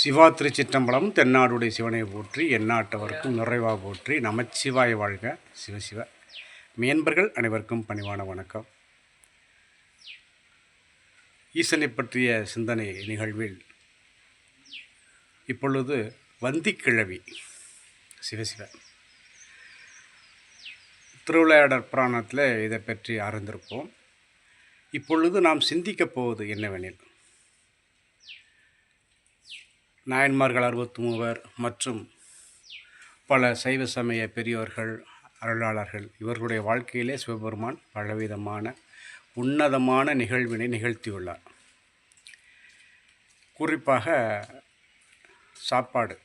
சிவா திருச்சிற்றம்பலம் தென்னாடுடைய சிவனை போற்றி எந்நாட்டவர்க்கும் நிறைவாக போற்றி நமச்சிவாய வாழ்க. சிவசிவ மேன்பர்கள் அனைவருக்கும் பணிவான வணக்கம். ஈசனை பற்றிய சிந்தனை நிகழ்வில் இப்பொழுது வந்திக்கிழவி சிவசிவ திருவிளையாடற் புராணத்தில் இதை பற்றி அறிந்திருப்போம். இப்பொழுது நாம் சிந்திக்கப் போவது என்னவெனில், நாயன்மார்கள் 63 மற்றும் பல சைவ சமய பெரியோர்கள், அருளாளர்கள் இவர்களுடைய வாழ்க்கையிலே சிவபெருமான் பலவிதமான உன்னதமான நிகழ்வினை நிகழ்த்தியுள்ளார். குறிப்பாக சாப்பாடு,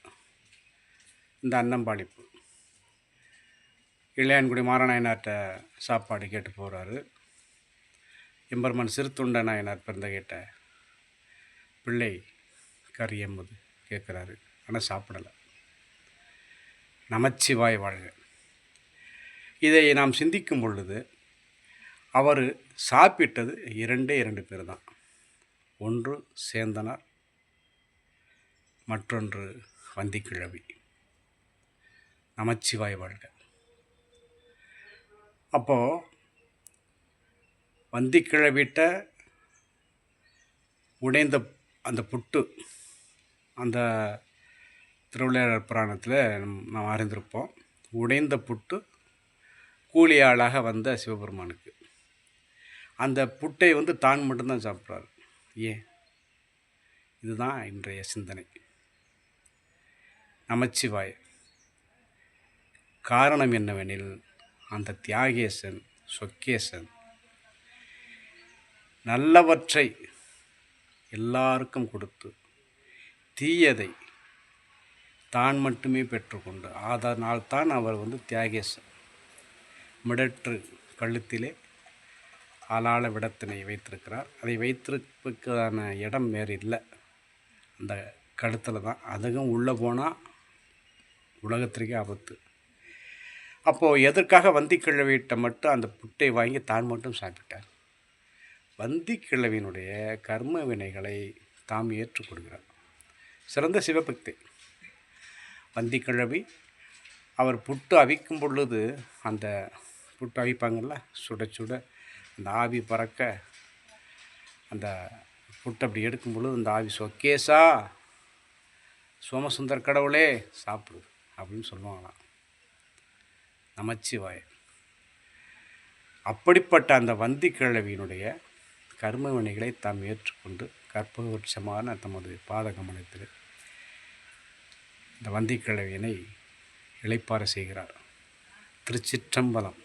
இந்த அன்னம்பாளிப்பு. இளையான்குடி மாரநாயனார்கிட்ட சாப்பாடு கேட்டு போகிறாரு. எம்பெருமான் சிறுத்தொண்ட நாயனார் பிறந்த கேட்ட பிள்ளை கறி எம்பது கேட்குறாரு, ஆனால் சாப்பிடலை. நமச்சிவாய் வாழ்க. இதை நாம் சிந்திக்கும் பொழுது அவர் சாப்பிட்டது 2 பேர் தான். ஒன்று சேந்தனார், மற்றொன்று வந்திக்கிழவி. நமச்சிவாய் வாழ்க. அப்போது வந்திக்கிழவிட்ட உடைந்த அந்த புட்டு, அந்த திருவிளையாடற் புராணத்தில் நாம் அறிந்திருப்போம். உடைந்த புட்டு கூலியாளாக வந்த சிவபெருமானுக்கு அந்த புட்டை தான் மட்டும்தான் சாப்பிட்றாரு. ஏன்? இதுதான் இன்றைய சிந்தனை. நமச்சிவாய. காரணம் என்னவெனில், அந்த தியாகேசன் சொக்கேசன் நல்லவற்றை எல்லாருக்கும் கொடுத்து தீயதை தான் மட்டுமே பெற்றுக்கொண்டு, அதனால் தான் அவர் தியாகேசன். மிடற்று கழுத்திலே ஆளாள விடத்தினை வைத்திருக்கிறார். அதை வைத்திருப்பதற்கான இடம் வேறு இல்லை, அந்த கழுத்தில் தான். அதுவும் உள்ளே போனால் உலகத்திற்கே ஆபத்து. அப்போது எதற்காக வந்திக்கிழவியிட்ட மட்டும் அந்த புட்டை வாங்கி தான் மட்டும் சாப்பிட்டார்? வந்திக்கிழவியினுடைய கர்ம வினைகளை தாம் ஏற்றுக்கொள்கிறார். சிறந்த சிவபக்தி வந்திக்கிழவி. அவர் புட்டு அவிக்கும் பொழுது, அந்த புட்டு அவிப்பாங்கள்ல, சுட சுட அந்த ஆவி பறக்க, அந்த புட்டு அப்படி எடுக்கும் பொழுது அந்த ஆவி, சொக்கேசா சோமசுந்தர் கடவுளே சாப்பிடு அப்படின்னு சொல்லுவாங்களாம். நமச்சிவாய. அப்படிப்பட்ட அந்த வந்திக்கிழவியினுடைய கர்ம வினைகளை தாம் ஏற்றுக்கொண்டு கற்பவட்சமான தமது பாதகமனத்தில் இந்த வந்திக்கிழவியினை இளைப்பாற செய்கிறார். திருச்சிற்றம்பலம்.